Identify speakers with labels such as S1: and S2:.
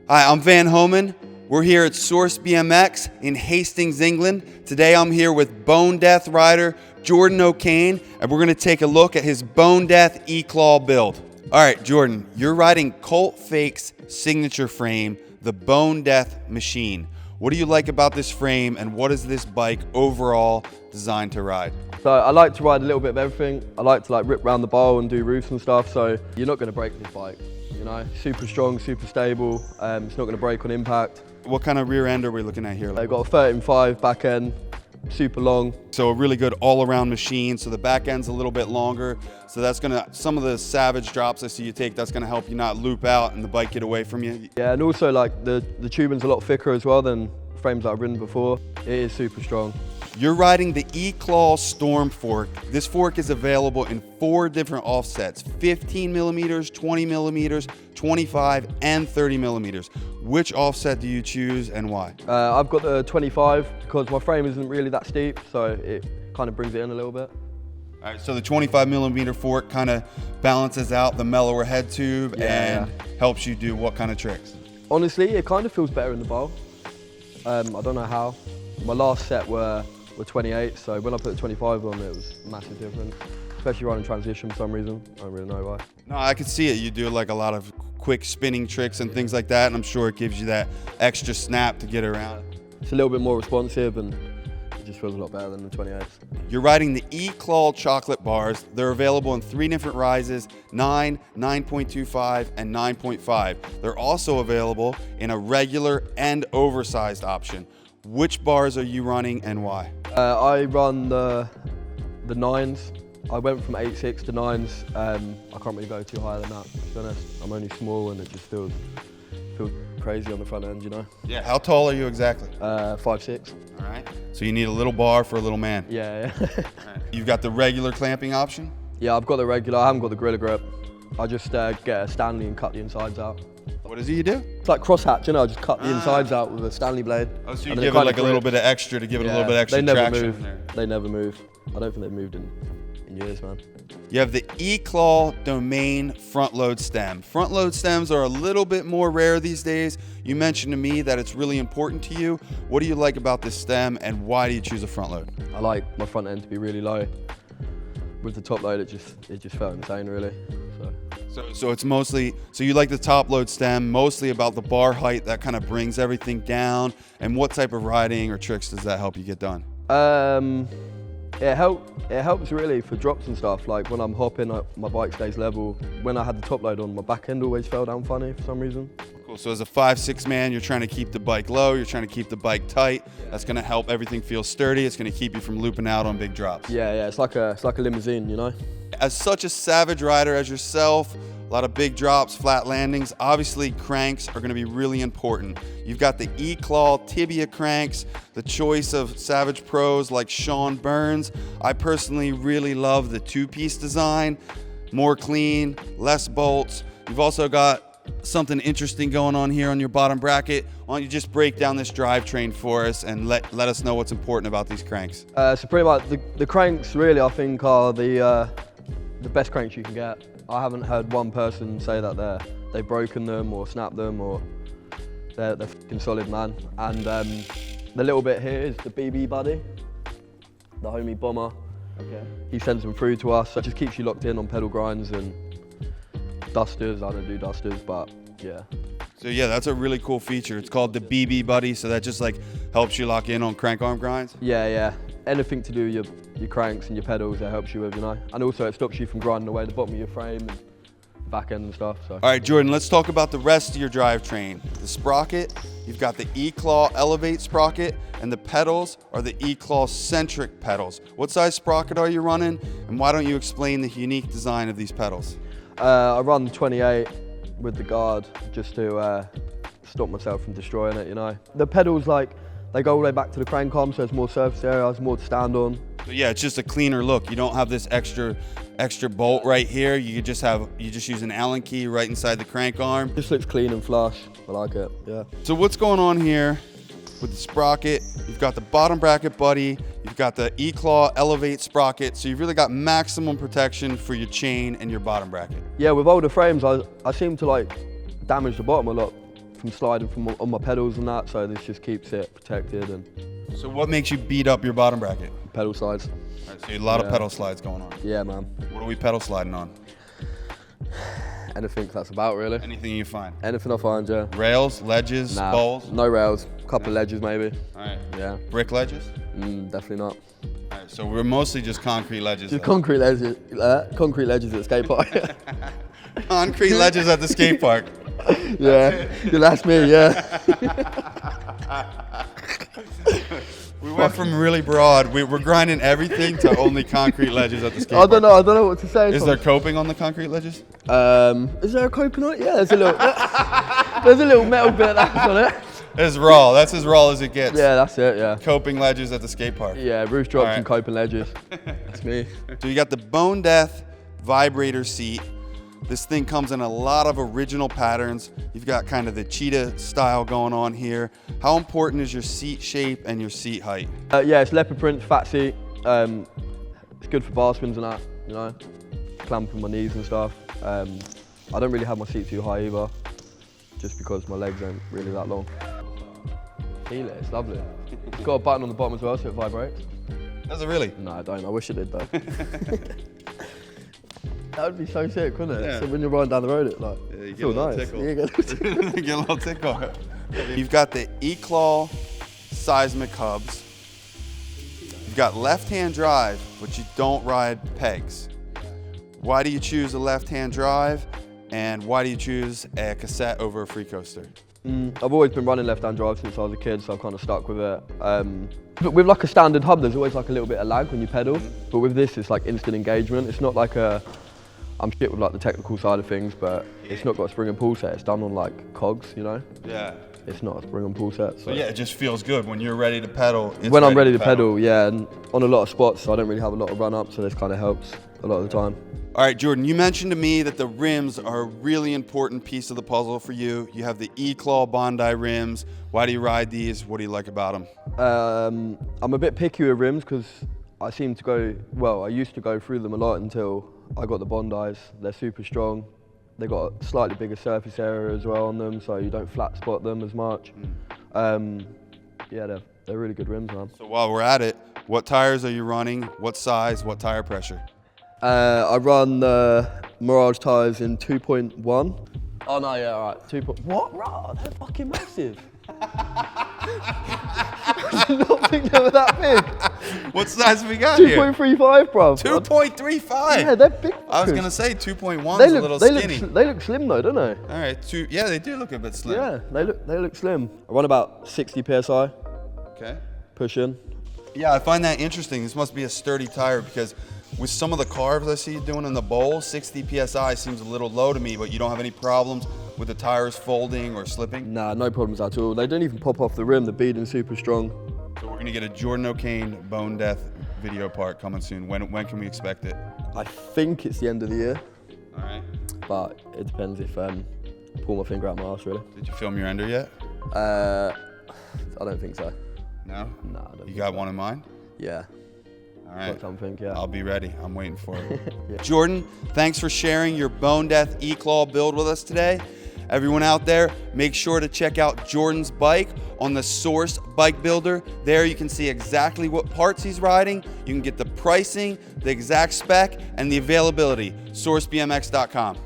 S1: Hi, I'm Van Homan. We're here at Source BMX in Hastings, England. Today I'm here with Bone Death rider Jordan Okane, and we're going to take a look at his Bone Death E-Claw build. All right, Jordan, you're riding Colt Fake's signature frame, the Bone Death Machine. What do you like about this frame, and what is this bike overall designed to ride?
S2: So I like to ride a little bit of everything. I like to rip around the bowl and do roofs and stuff, so you're not going to break this bike. You know, super strong, super stable. It's not going to break on impact.
S1: What kind of rear end are we looking at here?
S2: I've got a 13.5 back end, super long.
S1: So a really good all-around machine. So the back end's a little bit longer. So that's gonna, some of the savage drops I see you take, that's gonna help you not loop out and the bike get away from you.
S2: Yeah, and also the tubing's a lot thicker as well than frames that I've ridden before. It is super strong.
S1: You're riding the E-Claw Storm fork. This fork is available in 4 different offsets: 15 millimeters, 20 millimeters, 25, and 30 millimeters. Which offset do you choose and why?
S2: I've got the 25 because my frame isn't really that steep, so it kind of brings it in a little bit.
S1: All right, so the 25 millimeter fork kind of balances out the mellower head tube and helps you do what kind of tricks?
S2: Honestly, it kind of feels better in the bowl. I don't know how. My last set were 28, so when I put the 25 on, it was a massive difference. Especially running transition for some reason. I don't really know why.
S1: No, I can see it. You do like a lot of quick spinning tricks and things like that, and I'm sure it gives you that extra snap to get around.
S2: It's a little bit more responsive and it just feels a lot better than the 28s.
S1: You're riding the E-Claw chocolate bars. They're available in 3 different rises: 9, 9.25, and 9.5. They're also available in a regular and oversized option. Which bars are you running and why?
S2: I run the 9s. I went from 8.6 to 9s. I can't really go too higher than that, to be honest. I'm only small and it just feels crazy on the front end, you know?
S1: Yeah, how tall are you exactly?
S2: 5'6".
S1: All right. So you need a little bar for a little man.
S2: Yeah.
S1: All right. You've got the regular clamping option?
S2: Yeah, I've got the regular. I haven't got the Gorilla Grip. I just get a Stanley and cut the insides out.
S1: What does it you do?
S2: It's like crosshatch, you know, I just cut the insides out with a Stanley blade.
S1: Oh, so you give it like a little bit of extra to give it a little bit extra
S2: they never
S1: traction.
S2: Move. They never move. I don't think they've moved in years, man.
S1: You have the E-Claw Domain front load stem. Front load stems are a little bit more rare these days. You mentioned to me that it's really important to you. What do you like about this stem and why do you choose a front load?
S2: I like my front end to be really low. With the top load, it just felt insane, really.
S1: So it's mostly, so you like the top load stem, mostly about the bar height that kind of brings everything down. And what type of riding or tricks does that help you get done?
S2: It helps really for drops and stuff. Like when I'm hopping, my bike stays level. When I had the top load on, my back end always fell down funny for some reason.
S1: Cool. So as a 5'6" man, you're trying to keep the bike low, you're trying to keep the bike tight. That's going to help everything feel sturdy. It's going to keep you from looping out on big drops.
S2: Yeah. It's like a limousine, you know.
S1: As such a savage rider as yourself, a lot of big drops, flat landings, obviously cranks are going to be really important. You've got the E-Claw tibia cranks, the choice of savage pros like Sean Burns. I personally really love the 2-piece design, more clean, less bolts. You've also got something interesting going on here on your bottom bracket. Why don't you just break down this drivetrain for us and let us know what's important about these cranks?
S2: So pretty much the cranks really I think are the best cranks you can get. I haven't heard one person say that they've broken them or snapped them or they're fucking solid, man. And the little bit here is the BB buddy, the homie bomber. Okay. He sends them through to us, so it just keeps you locked in on pedal grinds and dusters. I don't do dusters, but yeah.
S1: So yeah, that's a really cool feature. It's called the BB buddy, so that just like helps you lock in on crank arm grinds?
S2: Yeah. Anything to do with your cranks and your pedals, it helps you with, you know. And also it stops you from grinding away the bottom of your frame and back end and stuff. So.
S1: All right, Jordan, let's talk about the rest of your drivetrain. The sprocket, you've got the E-Claw Elevate sprocket, and the pedals are the E-Claw Centric pedals. What size sprocket are you running, and why don't you explain the unique design of these pedals?
S2: I run 28 with the guard just to stop myself from destroying it, you know. The pedals, they go all the way back to the crank arm, so there's more surface area, there's more to stand on.
S1: So yeah, it's just a cleaner look. You don't have this extra bolt right here. You just use an Allen key right inside the crank arm.
S2: Just looks clean and flush. I like it, yeah.
S1: So what's going on here with the sprocket? You've got the bottom bracket buddy, you've got the E-Claw Elevate sprocket, so you've really got maximum protection for your chain and your bottom bracket.
S2: Yeah, with older frames, I seem to damage the bottom a lot from sliding from on my pedals and that, so this just keeps it protected. And
S1: So what makes you beat up your bottom bracket?
S2: pedal slides.
S1: All right, so a lot of pedal slides going on.
S2: Yeah, man.
S1: What are we pedal sliding on?
S2: Anything that's about, really.
S1: Anything you find.
S2: Anything I find, yeah.
S1: Rails, ledges,
S2: Nah,
S1: bowls?
S2: no rails. Couple of ledges, maybe.
S1: All right.
S2: Yeah.
S1: Brick ledges?
S2: Definitely not.
S1: All right, so we're mostly just concrete ledges.
S2: Just
S1: though.
S2: concrete ledges at the skate park.
S1: Concrete ledges at the skate park.
S2: Yeah, that's me, yeah.
S1: We went from really broad. We're grinding everything to only concrete ledges at the skate
S2: I
S1: park.
S2: don't know what to say.
S1: Is there coping on the concrete ledges?
S2: Is there a coping on it? Yeah, there's a little metal bit that's on it.
S1: It's raw. That's as raw as it gets.
S2: Yeah, that's it, yeah.
S1: Coping ledges at the skate park.
S2: Yeah, roof drops
S1: Alright.
S2: and coping ledges. That's me.
S1: So you got the Bone Death vibrator seat. This thing comes in a lot of original patterns. You've got kind of the cheetah style going on here. How important is your seat shape and your seat height?
S2: Yeah, it's leopard print, fat seat. It's good for bar spins and that, you know, clamping my knees and stuff. I don't really have my seat too high either, just because my legs aren't really that long. Feel it, it's lovely. It's got a button on the bottom as well, so it vibrates.
S1: Does it really?
S2: No, I don't. I wish it did though. That would be so sick, wouldn't it?
S1: Yeah.
S2: So when you're riding down the road, it's like,
S1: you get
S2: feel
S1: a little
S2: nice.
S1: tickle.
S2: Yeah, you get a little tickle.
S1: Get a little tickle. You've got the E-Claw seismic hubs. You've got left-hand drive, but you don't ride pegs. Why do you choose a left-hand drive? And why do you choose a cassette over a free coaster?
S2: I've always been running left-hand drive since I was a kid, so I've kind of stuck with it. But with like a standard hub, there's always like a little bit of lag when you pedal. But with this, it's like instant engagement. It's not like I'm shit with like the technical side of things, but it's not got a spring and pull set. It's done on like cogs, you know?
S1: Yeah.
S2: It's not a spring and pull set. So
S1: But yeah, it just feels good when you're ready to pedal. It's
S2: when I'm ready to pedal, yeah, and on a lot of spots, so I don't really have a lot of run up, so this kind of helps a lot of the time.
S1: All right, Jordan, you mentioned to me that the rims are a really important piece of the puzzle for you. You have the E-Claw Bondi rims. Why do you ride these? What do you like about them?
S2: I'm a bit picky with rims because I used to go through them a lot until I got the Bondis. They're super strong. They got a slightly bigger surface area as well on them, so you don't flat spot them as much. Yeah, they're really good rims, man.
S1: So while we're at it, what tires are you running? What size? What tire pressure?
S2: I run the Mirage tyres in 2.1. Oh no, yeah, all right. What? Right, they're fucking massive. I did not think they were that big.
S1: What size have we got here?
S2: 2.35, bro.
S1: 2.35.
S2: Yeah, they're big.
S1: I was gonna say 2.1
S2: They
S1: is a
S2: look,
S1: little
S2: they
S1: skinny.
S2: they look slim though, don't they?
S1: All right, yeah, they do look a bit slim.
S2: Yeah, they look slim. I run about 60 psi,
S1: Okay.
S2: pushing.
S1: Yeah, I find that interesting. This must be a sturdy tire because with some of the carves I see you doing in the bowl, 60 psi seems a little low to me, but you don't have any problems with the tires folding or slipping?
S2: Nah, no problems at all. They don't even pop off the rim. The beading's super strong.
S1: So we're gonna get a Jordan Okane Bone Death video part coming soon. When can we expect it?
S2: I think it's the end of the year,
S1: All right.
S2: but it depends if I pull my finger out my arse, really.
S1: Did you film your ender yet?
S2: I don't think so.
S1: No?
S2: Nah, I don't
S1: You
S2: think
S1: got
S2: so.
S1: one in mind?
S2: Yeah,
S1: All right.
S2: got something, yeah.
S1: I'll be ready. I'm waiting for it.
S2: Yeah.
S1: Jordan, thanks for sharing your Bone Death E-Claw build with us today. Everyone out there, make sure to check out Jordan's bike on the Source Bike Builder. There you can see exactly what parts he's riding. You can get the pricing, the exact spec, and the availability. SourceBMX.com.